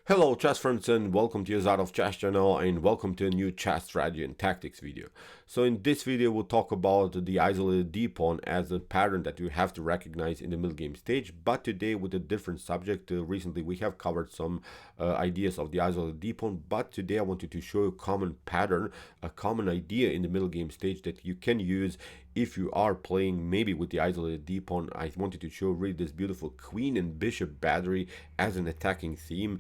Hello chess friends and welcome to Jozarov chess channel and welcome to a new chess strategy and tactics video. So in this video we'll talk about the isolated d-pawn as a pattern that you have to recognize in the middle game stage, but today with a different subject. Recently we have covered some ideas of the isolated d-pawn, but today I wanted to show you a common pattern, a common idea in the middle game stage that you can use if you are playing maybe with the isolated d-pawn. I wanted to show really this beautiful queen and bishop battery as an attacking theme.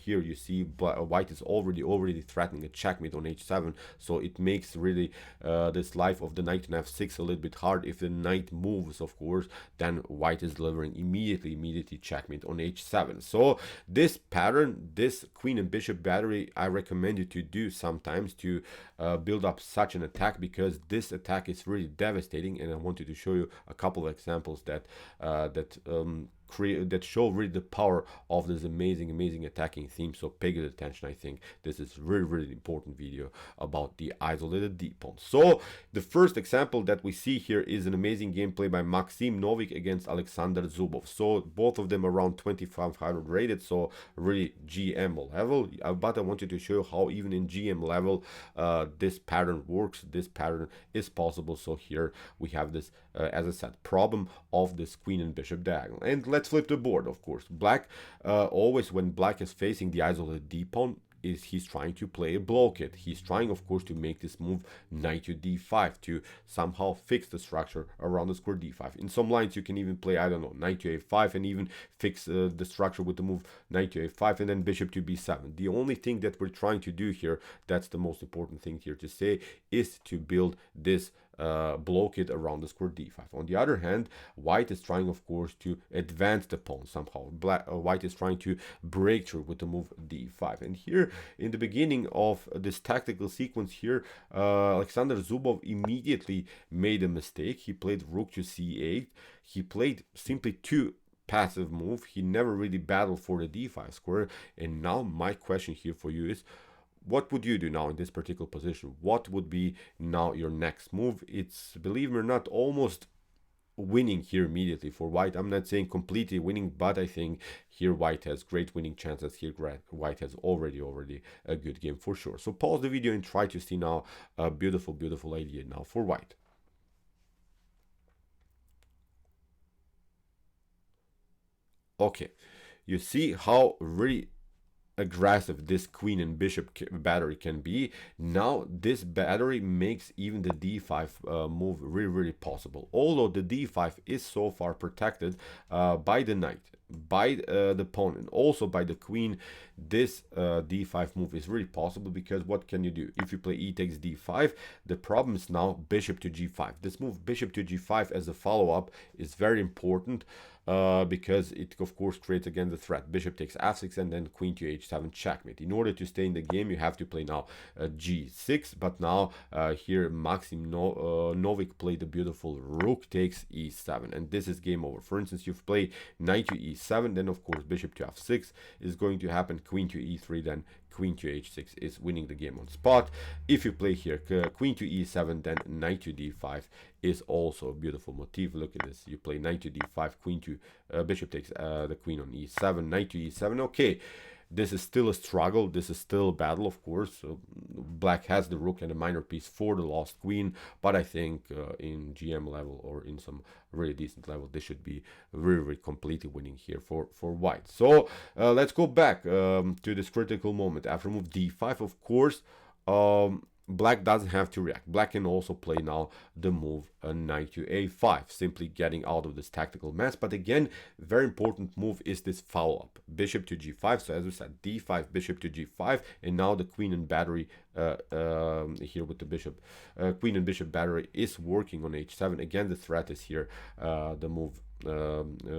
Here you see white is already threatening a checkmate on h7, so it makes really this life of the knight on f6 a little bit hard. If the knight moves, of course, then white is delivering immediately checkmate on h7. So this pattern, this queen and bishop battery, I recommend you to do sometimes to build up such an attack, because this attack is really devastating, and I wanted to show you a couple of examples that that show really the power of this amazing attacking theme. So pay good attention. I think this is really important video about the isolated d-pawn. So the first example that we see here is an amazing gameplay by Maxim Novik against Alexander Zubov. So both of them around 2500 rated, so really GM level, but I wanted to show you how even in GM level this pattern works, this pattern is possible. So here we have this as I said, problem of this queen and bishop diagonal. And let's flip the board. Of course, black always, when black is facing the isolated d-pawn, he's trying to play a blockade. He's trying, of course, to make this move knight to d5 to somehow fix the structure around the square d5. In some lines you can even play, I don't know, knight to a5 and even fix the structure with the move knight to a5 and then bishop to b7. The only thing that we're trying to do here, that's the most important thing here to say, is to build this blockade around the square d5. On the other hand, white is trying, of course, to advance the pawn somehow. White is trying to break through with the move d5. And here in the beginning of this tactical sequence here, Alexander Zubov immediately made a mistake. He played rook to c8. He played simply two passive move. He never really battled for the d5 square. And now my question here for you is, what would you do now in this particular position? What would be now your next move? It's, believe me or not, almost winning here immediately for white. I'm not saying completely winning, but I think here white has great winning chances. Here white has already a good game for sure. So pause the video and try to see now a beautiful idea now for white. Okay, you see how really aggressive this queen and bishop battery can be. Now this battery makes even the d5 move really possible, although the d5 is so far protected by the knight, by the pawn, and also by the queen. This d5 move is really possible, because what can you do if you play e takes d5? The problem is now bishop to g5. This move bishop to g5 as a follow-up is very important, because it of course creates again the threat bishop takes f6 and then queen to h7 checkmate. In order to stay in the game you have to play now g6, but now here Maxim Novik played a beautiful rook takes e7, and this is game over. For instance, you've played knight to e7, then of course bishop to f6 is going to happen, queen to e3, then queen to h6 is winning the game on spot. If you play here queen to e7, then knight to d5 is also a beautiful motif. Look at this, you play knight to d5, queen to bishop takes the queen on e7, knight to e7. Okay, this is still a struggle, this is still a battle, of course. So black has the rook and a minor piece for the lost queen, but I think in GM level or in some really decent level, this should be really completely winning here for white. So let's go back to this critical moment. After move d5, of course, black doesn't have to react. Black can also play now the move knight to a5, simply getting out of this tactical mess. But again, very important move is this follow-up, bishop to g5. So as we said, d5, bishop to g5, and now the queen and battery here with the bishop, queen and bishop battery is working on h7. Again, the threat is here the move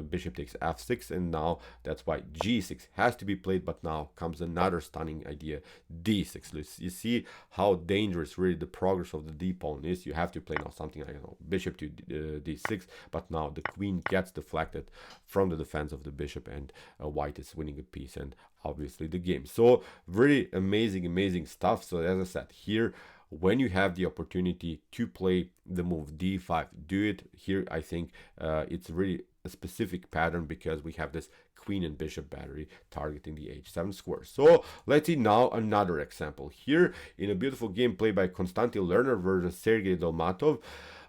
bishop takes f6, and now that's why g6 has to be played. But now comes another stunning idea, d6. You see how dangerous really the progress of the d-pawn is. You have to play now something, I don't know, bishop to d6, but now the queen gets deflected from the defense of the bishop, and white is winning a piece and obviously the game. So very amazing stuff. So as I said, here when you have the opportunity to play the move d5, do it. Here I think it's really a specific pattern because we have this queen and bishop battery targeting the h7 square. So let's see now another example. Here in a beautiful game played by Konstantin Lerner versus Sergei Dolmatov,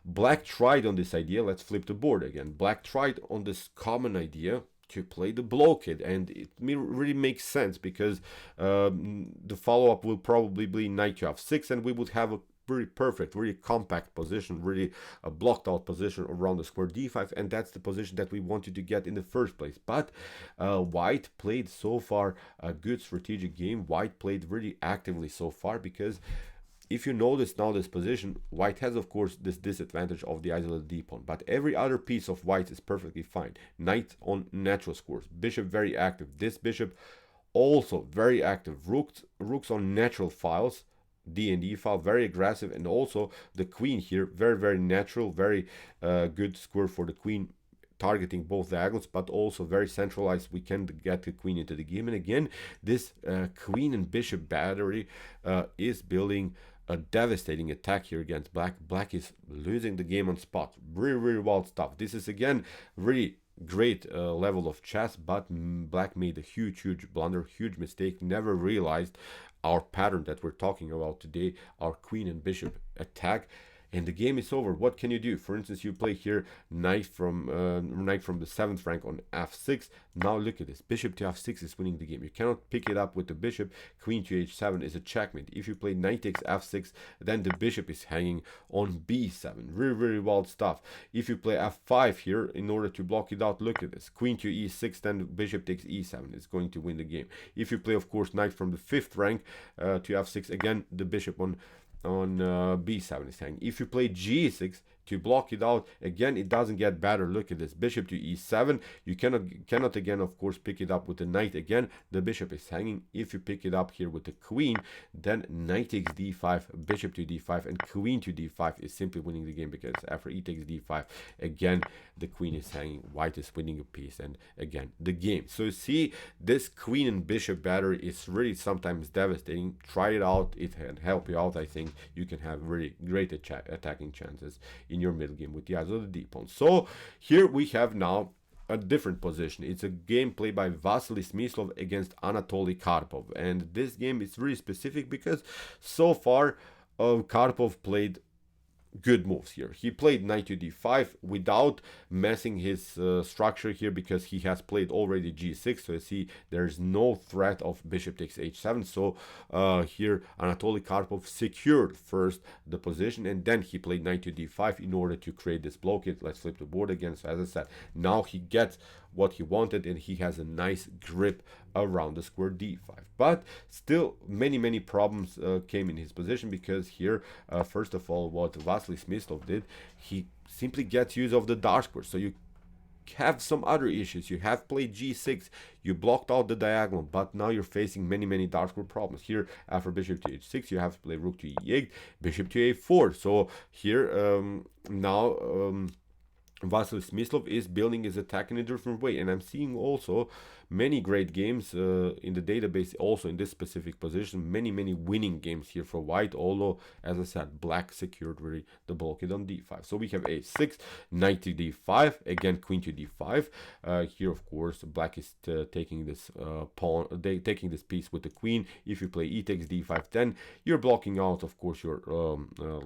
Black tried on this idea. Let's flip the board again. Black tried on this common idea to play the blockade, and it really makes sense because the follow-up will probably be knight to f6, and we would have a very perfect, really compact position, really a blocked out position around the square d5, and that's the position that we wanted to get in the first place. But White played so far a good strategic game. White played really actively so far because if you notice now this position, White has of course this disadvantage of the isolated d pawn, but every other piece of White is perfectly fine. Knight on natural squares, bishop very active, this bishop also very active, rooks on natural files, D and E file, very aggressive, and also the queen here, very natural, very good square for the queen, targeting both diagonals, but also very centralized. We can get the queen into the game, and again, this queen and bishop battery is building a devastating attack here against Black. Black is losing the game on spot. Really wild stuff. This is again really great level of chess, but Black made a huge blunder, huge mistake, never realized our pattern that we're talking about today, our queen and bishop attack, and the game is over. What can you do? For instance, you play here knight from the 7th rank on f6. Now look at this, bishop to f6 is winning the game. You cannot pick it up with the bishop. Queen to h7 is a checkmate. If you play knight takes f6, then the bishop is hanging on b7. Really wild stuff. If you play f5 here in order to block it out, look at this, queen to e6, then the bishop takes e7. It's going to win the game. If you play of course knight from the 5th rank to f6, again the bishop on b7 is hanging. If you play g6 to block it out, again it doesn't get better. Look at this, bishop to e7. You cannot again of course pick it up with the knight. Again the bishop is hanging. If you pick it up here with the queen, then knight takes d5, bishop to d5, and queen to d5 is simply winning the game, because after e takes d5, again the queen is hanging. White is winning a piece, and again the game. So you see, this queen and bishop battery is really sometimes devastating. Try it out, it can help you out. I think you can have really great attacking chances in your middle game with the eyes of the d pawn. So here we have now a different position. It's a game played by Vasily Smyslov against Anatoly Karpov, and this game is really specific because so far Karpov played good moves here. He played knight to d5 without messing his structure here, because he has played already g6. So you see there's no threat of bishop takes h7. So here Anatoly Karpov secured first the position, and then he played knight to d5 in order to create this blockade. Let's flip the board again. So as I said, now he gets what he wanted, and he has a nice grip around the square d5. But still many problems came in his position, because here first of all, what Vasily Smyslov did, he simply gets use of the dark square. So you have some other issues. You have played g6, you blocked out the diagonal, but now you're facing many dark square problems. Here after bishop to h6, you have to play rook to e8, bishop to a4. So here now Vasily Smyslov is building his attack in a different way, and I'm seeing also many great games in the database also in this specific position. Many winning games here for White, although as I said, Black secured really the blockade on d5. So we have a6, knight to d5, again queen to d5. Here of course Black is taking this taking this piece with the queen. If you play e takes d5, then you're blocking out of course your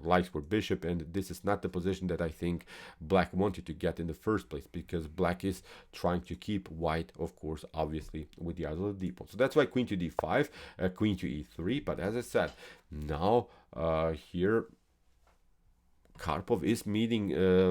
light square bishop, and this is not the position that I think Black wanted to get in the first place, because Black is trying to keep White of course obviously with the other d pawn. So that's why queen to d5, queen to e3. But as I said, now here Karpov is meeting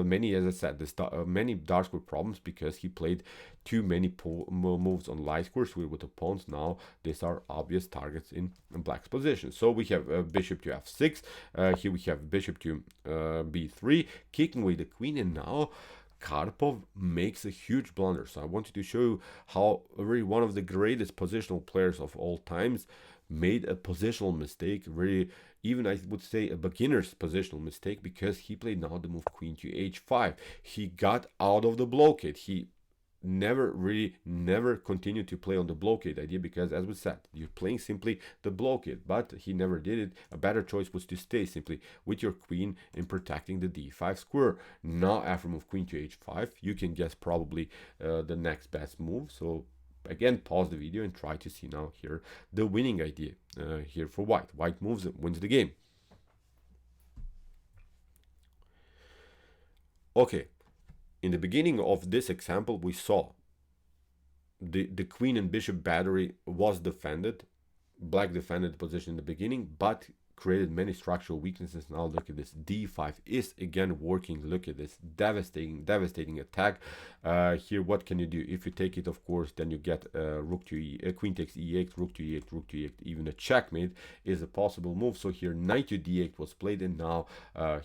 many, as I said, many dark square problems, because he played too many moves on light squares with the pawns. Now these are obvious targets in Black's position. So we have bishop to f6. Here we have bishop to b3, kicking away the queen, and now Karpov makes a huge blunder. So I wanted to show you how really one of the greatest positional players of all times made a positional mistake, really even I would say a beginner's positional mistake, because he played now the move queen to h5. He got out of the blockade. He never continue to play on the blockade idea, because as we said, you're playing simply the blockade, but he never did it. A better choice was to stay simply with your queen and protecting the d5 square. Now after move queen to h5, you can guess probably the next best move. So again, pause the video and try to see now here the winning idea here for white. White moves and wins the game. Okay, in the beginning of this example, we saw the queen and bishop battery was defended. Black defended the position in the beginning, but created many structural weaknesses. Now look at this. D5 is again working. Look at this devastating attack. Here, what can you do? If you take it, of course, then you get rook to e, queen takes e8, rook to e8, rook to e8. Even a checkmate is a possible move. So here, knight to d8 was played, and now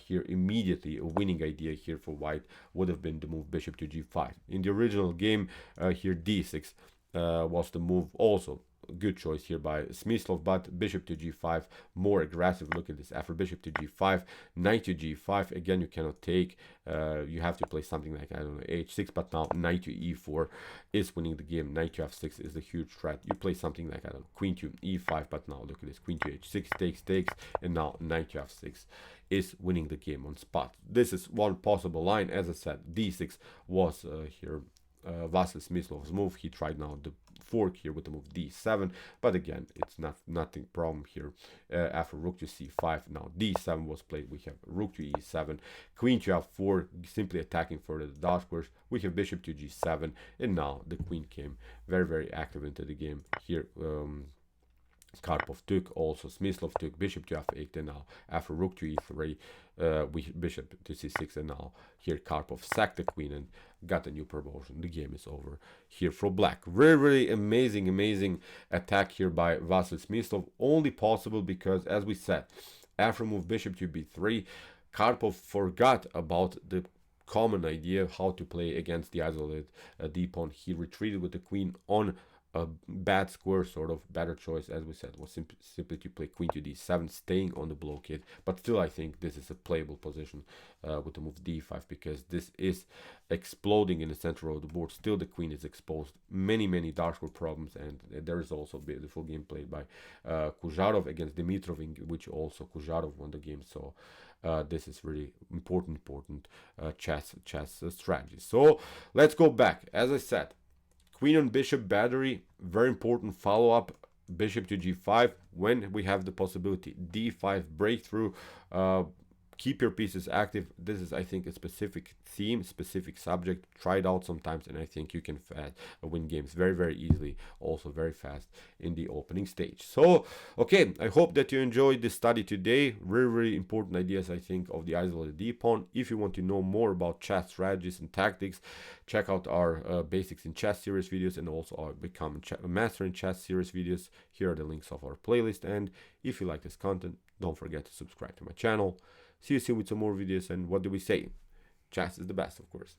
here immediately a winning idea here for white would have been the move bishop to g5. In the original game, here d6 was the move also. Good choice here by Smyslov, but bishop to g5, more aggressive. Look at this. After bishop to g5, knight to g5, again you cannot take, you have to play something like, I don't know, h6, but now knight to e4 is winning the game. Knight to f6 is the huge threat. You play something like, I don't know, queen to e5, but now look at this. Queen to h6 takes, and now knight to f6 is winning the game on spot. This is one possible line. As I said, d6 was here Vasil Smyslov's move. He tried now the fork here with the move d7, but again, it's nothing problem here. After rook to c5, now d7 was played. We have rook to e7, queen to f4, simply attacking for the dot squares. We have bishop to g7, and now the queen came very active into the game here. Karpov took, also Smyslov took, bishop to f8, and now after rook to e3, we bishop to c6, and now here Karpov sacked the queen and got a new promotion. The game is over here for black. Very amazing attack here by Vasil Smyslov. Only possible because, as we said, after move bishop to b3, Karpov forgot about the common idea of how to play against the isolated d-pawn. He retreated with the queen on a bad square, sort of better choice, as we said, was simply to play queen to d7, staying on the blockade. But still, I think this is a playable position with the move d5, because this is exploding in the center of the board. Still, the queen is exposed. Many dark square problems, and there is also a beautiful game played by Jozarov against Dimitrov, in which also Jozarov won the game. So this is really important chess strategy. So let's go back. As I said, queen on bishop battery, very important follow-up. Bishop to g5 when we have the possibility. d5 breakthrough. Keep your pieces active. This is, I think, a specific theme, specific subject. Try it out sometimes, and I think you can win games very easily, also very fast in the opening stage. So, okay, I hope that you enjoyed this study today. Very important ideas, I think, of the isolated d-pawn. If you want to know more about chess strategies and tactics, check out our Basics in Chess series videos, and also our Become a Master in Chess series videos. Here are the links of our playlist, and if you like this content, don't forget to subscribe to my channel. See you soon with some more videos, and what do we say? Chess is the best, of course.